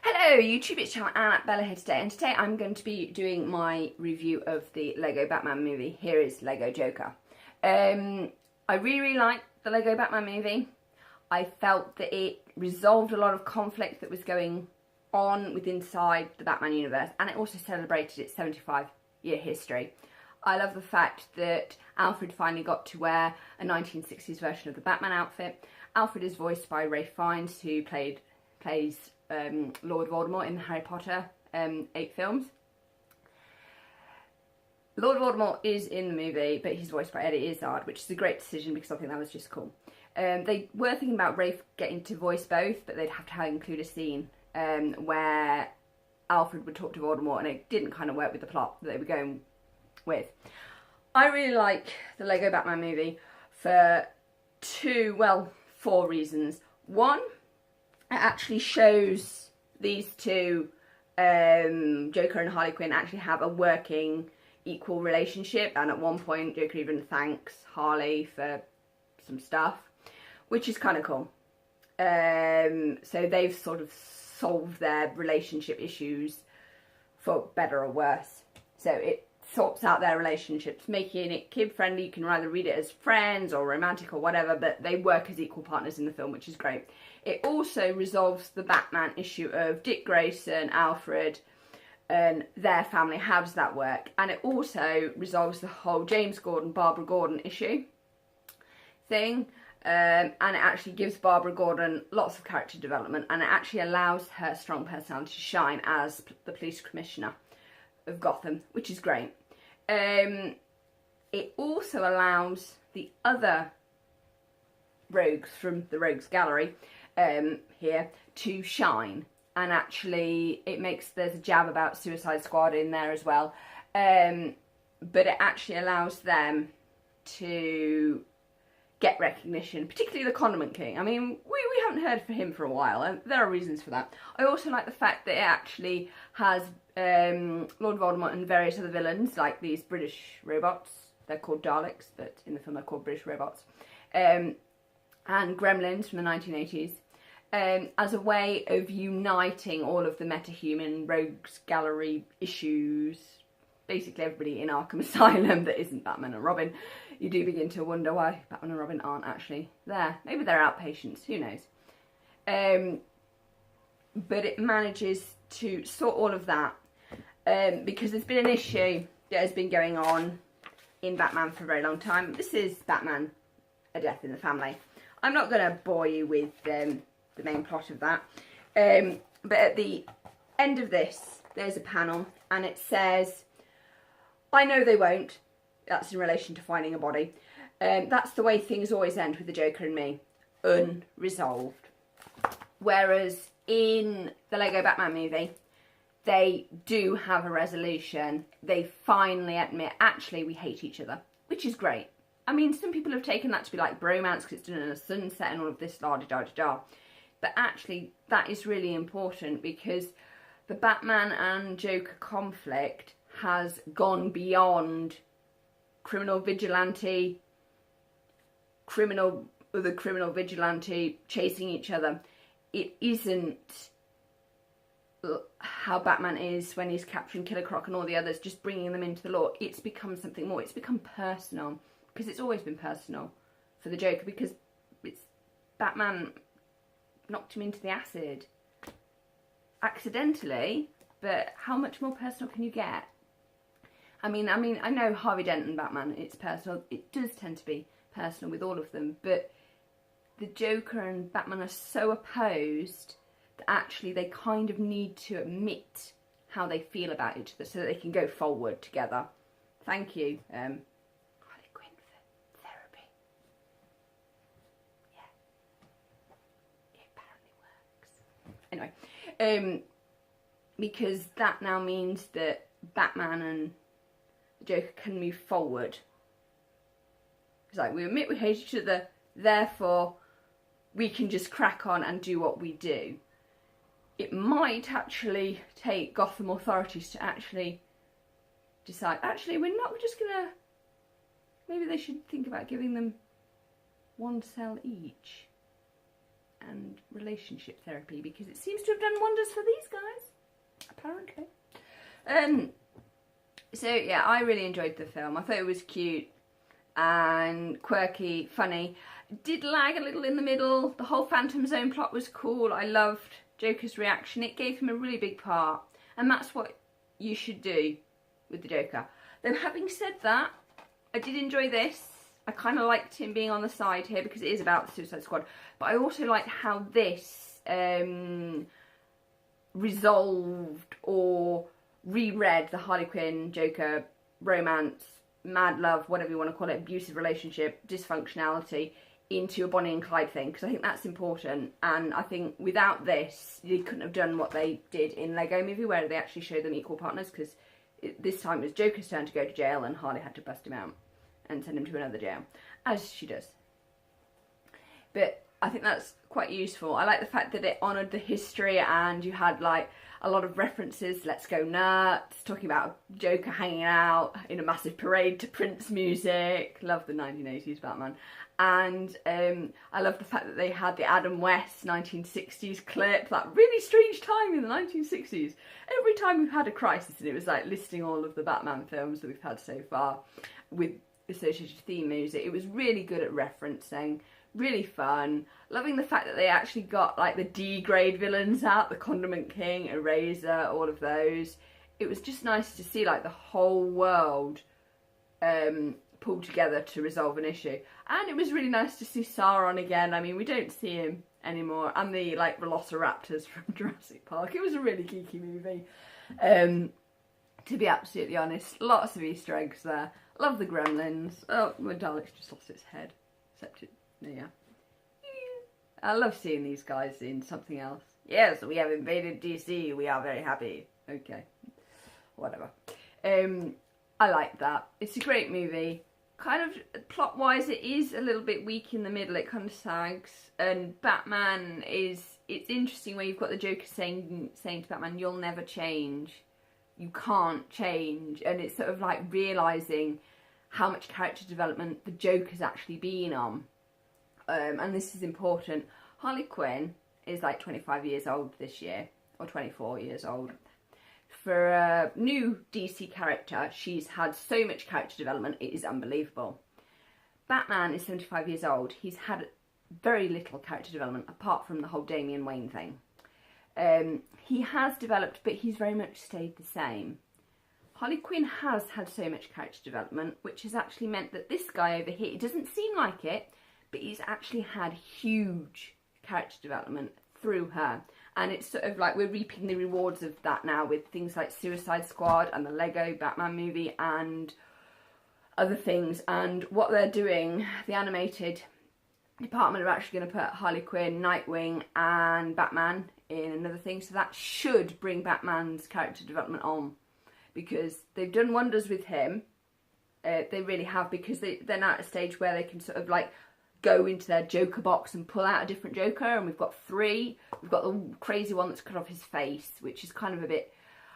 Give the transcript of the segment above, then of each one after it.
Hello YouTube, it's Channel Anna Bella here today, and today I'm going to be doing my review of the Lego Batman movie. Here is Lego Joker. I really liked the Lego Batman movie. I felt that it resolved a lot of conflict that was going on inside the Batman universe, and it also celebrated its 75-year history. I love the fact that Alfred finally got to wear a 1960s version of the Batman outfit. Alfred is voiced by Ralph Fiennes, who plays Lord Voldemort in the Harry Potter 8 films. Lord Voldemort is in the movie, but he's voiced by Eddie Izzard, which is a great decision because I think that was just cool. They were thinking about Rafe getting to voice both, but they'd have to include a scene where Alfred would talk to Voldemort, and it didn't kind of work with the plot that they were going with. I really like the Lego Batman movie for four reasons. One, it actually shows these two, Joker and Harley Quinn, actually have a working, equal relationship, and at one point Joker even thanks Harley for some stuff, which is kind of cool. So they've sort of solved their relationship issues for better or worse. So it sorts out their relationships, making it kid-friendly. You can either read it as friends or romantic or whatever, but they work as equal partners in the film, which is great. It also resolves the Batman issue of Dick Grayson, Alfred, and their family. How does that work? And it also resolves the whole James Gordon, Barbara Gordon issue thing. And it actually gives Barbara Gordon lots of character development, and it actually allows her strong personality to shine as the police commissioner of Gotham, which is great. It also allows the other rogues from the Rogues Gallery here to shine, and actually there's a jab about Suicide Squad in there as well, but it actually allows them to get recognition, particularly the Condiment King. I mean, we haven't heard from him for a while, and there are reasons for that. I also like the fact that it actually has Lord Voldemort and various other villains, like these British robots. They're called Daleks, but in the film they're called British robots. And Gremlins from the 1980s. As a way of uniting all of the metahuman Rogues Gallery issues, basically everybody in Arkham Asylum that isn't Batman and Robin. You do begin to wonder why Batman and Robin aren't actually there. Maybe they're outpatients, who knows. But it manages to sort all of that, because there's been an issue that has been going on in Batman for a very long time. This is Batman, A Death in the Family. I'm not going to bore you with the main plot of that, but at the end of this there's a panel, and it says, "I know they won't." That's in relation to finding a body. That's the way things always end with the Joker and me, unresolved. Whereas in the Lego Batman movie, they do have a resolution. They finally admit, actually, we hate each other, which is great. I mean, some people have taken that to be like bromance because it's done in a sunset and all of this, la-da-da-da-da. But actually, that is really important, because the Batman and Joker conflict has gone beyond criminal vigilante chasing each other. It isn't how Batman is when he's capturing Killer Croc and all the others, just bringing them into the law. It's become something more. It's become personal, because it's always been personal for the Joker, because it's Batman knocked him into the acid accidentally, but how much more personal can you get? I mean, I know Harvey Dent and Batman, it's personal. It does tend to be personal with all of them, but the Joker and Batman are so opposed that actually they kind of need to admit how they feel about each other so that they can go forward together. Thank you, Harley Quinn, for therapy. Yeah, it apparently works. Anyway, because that now means that Batman and Joker can move forward. It's like, we admit we hate each other, therefore we can just crack on and do what we do. It might actually take Gotham authorities to actually decide, actually we're just gonna, maybe they should think about giving them one cell each and relationship therapy, because it seems to have done wonders for these guys, apparently. So yeah, I really enjoyed the film. I thought it was cute and quirky, funny. Did lag a little in the middle. The whole Phantom Zone plot was cool. I loved Joker's reaction. It gave him a really big part, and that's what you should do with the Joker. Though having said that, I did enjoy this. I kind of liked him being on the side here because it is about the Suicide Squad, but I also liked how this resolved or reread the Harley Quinn Joker romance, mad love, whatever you want to call it, abusive relationship, dysfunctionality, into a Bonnie and Clyde thing, because I think that's important. And I think without this, they couldn't have done what they did in Lego Movie, where they actually showed them equal partners, because this time it was Joker's turn to go to jail and Harley had to bust him out and send him to another jail, as she does. But I think that's quite useful. I like the fact that it honoured the history, and you had like a lot of references. Let's Go Nuts, talking about Joker hanging out in a massive parade to Prince music. Love the 1980s Batman. And I love the fact that they had the Adam West 1960s clip, that really strange time in the 1960s. Every time we've had a crisis, and it was like listing all of the Batman films that we've had so far with associated theme music. It was really good at referencing, really fun. Loving the fact that they actually got like the D-grade villains out, the Condiment King, Eraser, all of those. It was just nice to see like the whole world pulled together to resolve an issue. And it was really nice to see Sauron again. I mean, we don't see him anymore. And the like Velociraptors from Jurassic Park. It was a really geeky movie. To be absolutely honest, lots of Easter eggs there. Love the Gremlins. Oh, my Dalek's just lost its head. Except it, yeah. I love seeing these guys in something else. Yes, we have invaded DC. We are very happy. Okay, whatever. I like that. It's a great movie. Kind of plot-wise, it is a little bit weak in the middle. It kind of sags. And Batman is... It's interesting where you've got the Joker saying to Batman, "You'll never change. You can't change." And it's sort of like realising how much character development the Joker's actually been on. And this is important. Harley Quinn is like 25 years old this year, or 24 years old. For a new DC character, she's had so much character development, it is unbelievable. Batman is 75 years old. He's had very little character development, apart from the whole Damian Wayne thing. He has developed, but he's very much stayed the same. Harley Quinn has had so much character development, which has actually meant that this guy over here, it doesn't seem like it, but he's actually had huge character development through her. And it's sort of like we're reaping the rewards of that now with things like Suicide Squad and the Lego Batman movie and other things. And what they're doing, the animated department are actually going to put Harley Quinn, Nightwing and Batman in another thing. So that should bring Batman's character development on, because they've done wonders with him. They really have, because they're now at a stage where they can sort of like go into their Joker box and pull out a different Joker, and we've got 3. We've got the crazy one that's cut off his face, which is kind of a bit...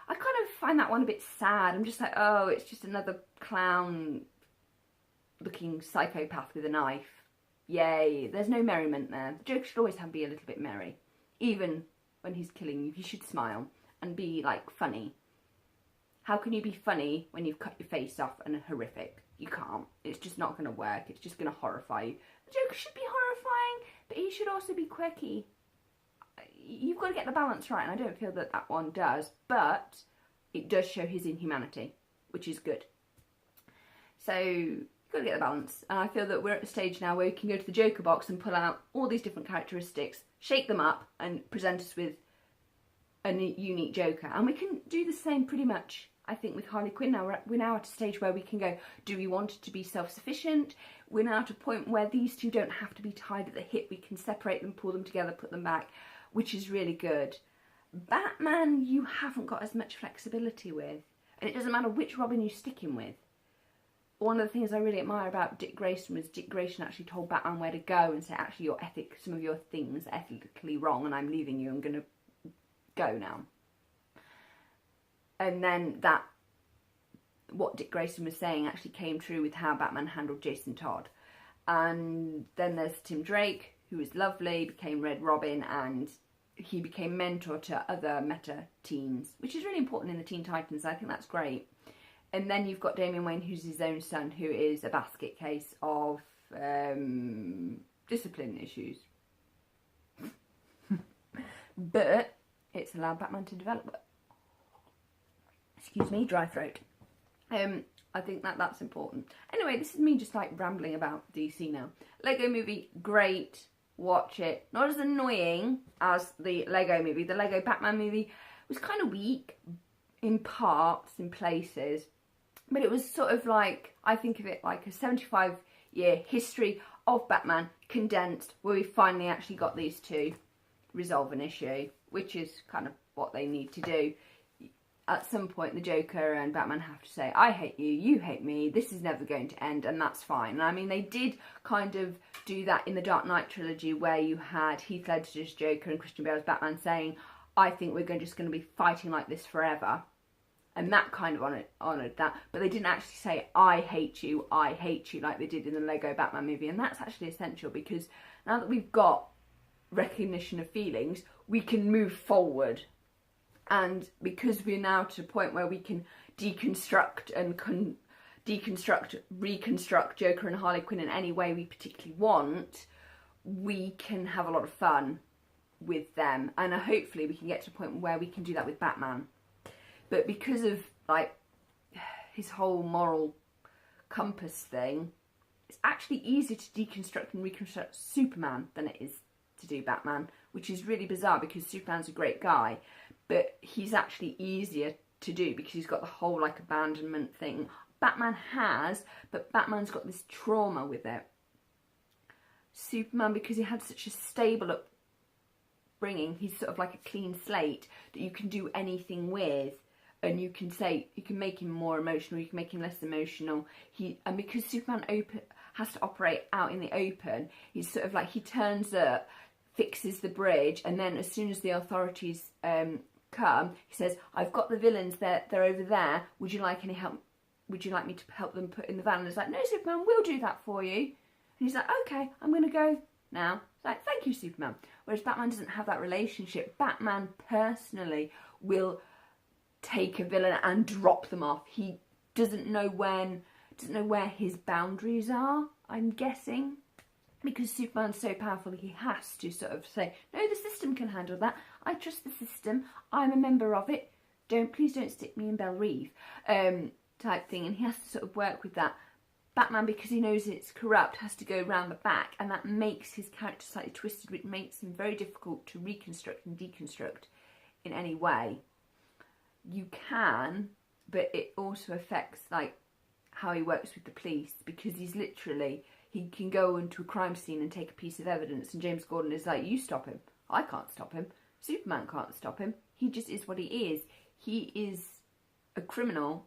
I kind of find that one a bit sad. I'm just like, oh, it's just another clown-looking psychopath with a knife. Yay, there's no merriment there. The Joker should always be a little bit merry. Even when he's killing you, he should smile and be, like, funny. How can you be funny when you've cut your face off and are horrific? You can't. It's just not going to work. It's just going to horrify you. The Joker should be horrifying, but he should also be quirky. You've got to get the balance right, and I don't feel that that one does, but it does show his inhumanity, which is good. So you've got to get the balance, and I feel that we're at the stage now where we can go to the Joker box and pull out all these different characteristics, shake them up, and present us with a unique Joker. And we can do the same pretty much, I think, with Harley Quinn now. We're now at a stage where we can go, do we want it to be self-sufficient? We're now at a point where these two don't have to be tied at the hip. We can separate them, pull them together, put them back, which is really good. Batman, you haven't got as much flexibility with. And it doesn't matter which Robin you stick him with. One of the things I really admire about Dick Grayson was Dick Grayson actually told Batman where to go and say, actually, some of your things are ethically wrong and I'm leaving you. I'm going to go now. And then what Dick Grayson was saying actually came true with how Batman handled Jason Todd. And then there's Tim Drake, who was lovely, became Red Robin, and he became mentor to other meta teens, which is really important in the Teen Titans. I think that's great. And then you've got Damian Wayne, who's his own son, who is a basket case of discipline issues. But it's allowed Batman to develop. Excuse me, dry throat. I think that's important. Anyway, this is me just like rambling about DC now. Lego Movie, great. Watch it. Not as annoying as the Lego Movie. The Lego Batman movie was kind of weak in parts, in places. But it was sort of like, I think of it like a 75-year history of Batman condensed, where we finally actually got these two resolve an issue, which is kind of what they need to do. At some point, the Joker and Batman have to say, I hate you, you hate me, this is never going to end, and that's fine. And I mean, they did kind of do that in the Dark Knight trilogy, where you had Heath Ledger's Joker and Christian Bale's Batman saying, I think we're just going to be fighting like this forever. And that kind of honoured that. But they didn't actually say, I hate you, like they did in the Lego Batman movie. And that's actually essential, because now that we've got recognition of feelings, we can move forward. And because we're now to a point where we can deconstruct and reconstruct Joker and Harley Quinn in any way we particularly want, we can have a lot of fun with them. And hopefully we can get to a point where we can do that with Batman. But because of like his whole moral compass thing, it's actually easier to deconstruct and reconstruct Superman than it is to do Batman, which is really bizarre, because Superman's a great guy, but he's actually easier to do because he's got the whole like abandonment thing. Batman has, but Batman's got this trauma with it. Superman, because he had such a stable upbringing, he's sort of like a clean slate that you can do anything with. And you can make him more emotional, you can make him less emotional. And because Superman has to operate out in the open, he's sort of like, he turns up, fixes the bridge, and then as soon as the authorities come, he says, I've got the villains, they're over there, would you like any help? Would you like me to help them put in the van? And it's like, no, Superman, we'll do that for you. And he's like, okay, I'm going to go now. It's like, thank you, Superman. Whereas Batman doesn't have that relationship. Batman personally will take a villain and drop them off. He doesn't know where his boundaries are, I'm guessing. Because Superman's so powerful, he has to sort of say, no, the system can handle that. I trust the system. I'm a member of it. Please don't stick me in Belle Reve, type thing. And he has to sort of work with that. Batman, because he knows it's corrupt, has to go round the back, and that makes his character slightly twisted, which makes him very difficult to reconstruct and deconstruct in any way. You can, but it also affects like how he works with the police, because he can go into a crime scene and take a piece of evidence, and James Gordon is like, you stop him. I can't stop him. Superman can't stop him. He just is what he is. He is a criminal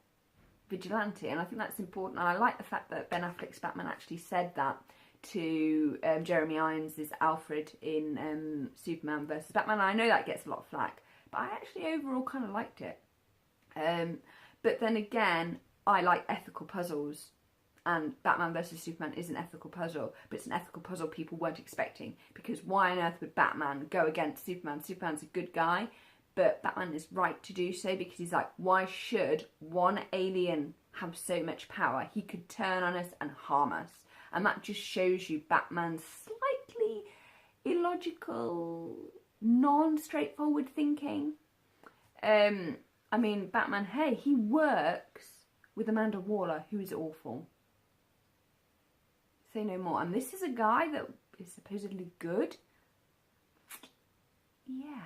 vigilante, and I think that's important. And I like the fact that Ben Affleck's Batman actually said that to Jeremy Irons' Alfred in Superman vs. Batman. I know that gets a lot of flack, but I actually overall kind of liked it. But then again, I like ethical puzzles, and Batman vs Superman is an ethical puzzle, but it's an ethical puzzle people weren't expecting, because why on earth would Batman go against Superman? Superman's a good guy, but Batman is right to do so, because he's like, why should one alien have so much power? He could turn on us and harm us. And that just shows you Batman's slightly illogical, non-straightforward thinking. I mean, Batman, hey, he works with Amanda Waller, who is awful. Say no more. And this is a guy that is supposedly good. Yeah.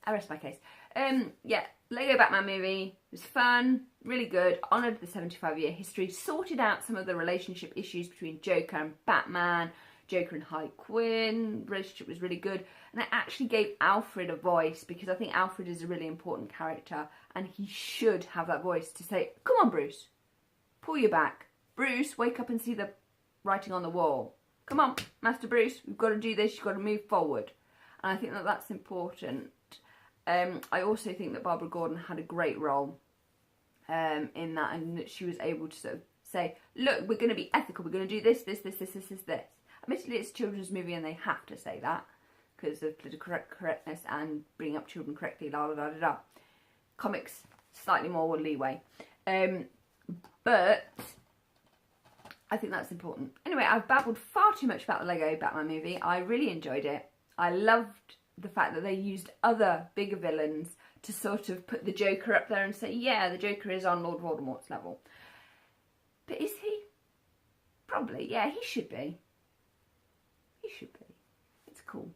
I rest my case. Yeah, Lego Batman movie was fun, really good, honoured the 75-year history, sorted out some of the relationship issues between Joker and Batman, Joker and Harley Quinn, relationship was really good, and I actually gave Alfred a voice, because I think Alfred is a really important character, and he should have that voice to say, come on Bruce, pull your back. Bruce, wake up and see the writing on the wall. Come on, Master Bruce, we've got to do this, you've got to move forward. And I think that that's important. I also think that Barbara Gordon had a great role in that, and that she was able to sort of say, look, we're going to be ethical, we're going to do this. Admittedly, it's a children's movie and they have to say that because of political correctness and bringing up children correctly, la la da da da. Comics, slightly more leeway. But I think that's important. Anyway, I've babbled far too much about the Lego Batman movie. I really enjoyed it. I loved the fact that they used other bigger villains to sort of put the Joker up there and say, yeah, the Joker is on Lord Voldemort's level. But is he? Probably, yeah, he should be. He should be. It's cool.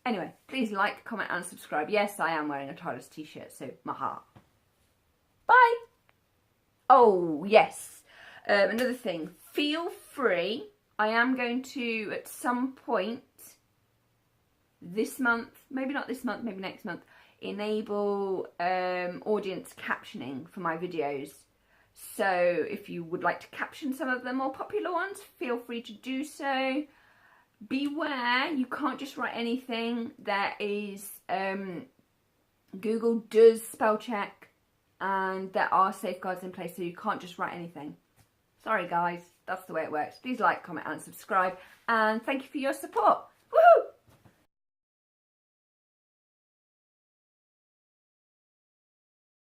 Anyway, please like, comment and subscribe. Yes, I am wearing a TARDIS t-shirt, so my heart. Bye! Oh, yes. Another thing, feel free. I am going to, at some point this month, maybe not this month, maybe next month, enable audience captioning for my videos. So if you would like to caption some of the more popular ones, feel free to do so. Beware, you can't just write anything. There is, Google does spell check and there are safeguards in place, so you can't just write anything. Sorry guys, that's the way it works. Please like, comment and subscribe, and thank you for your support. Woohoo!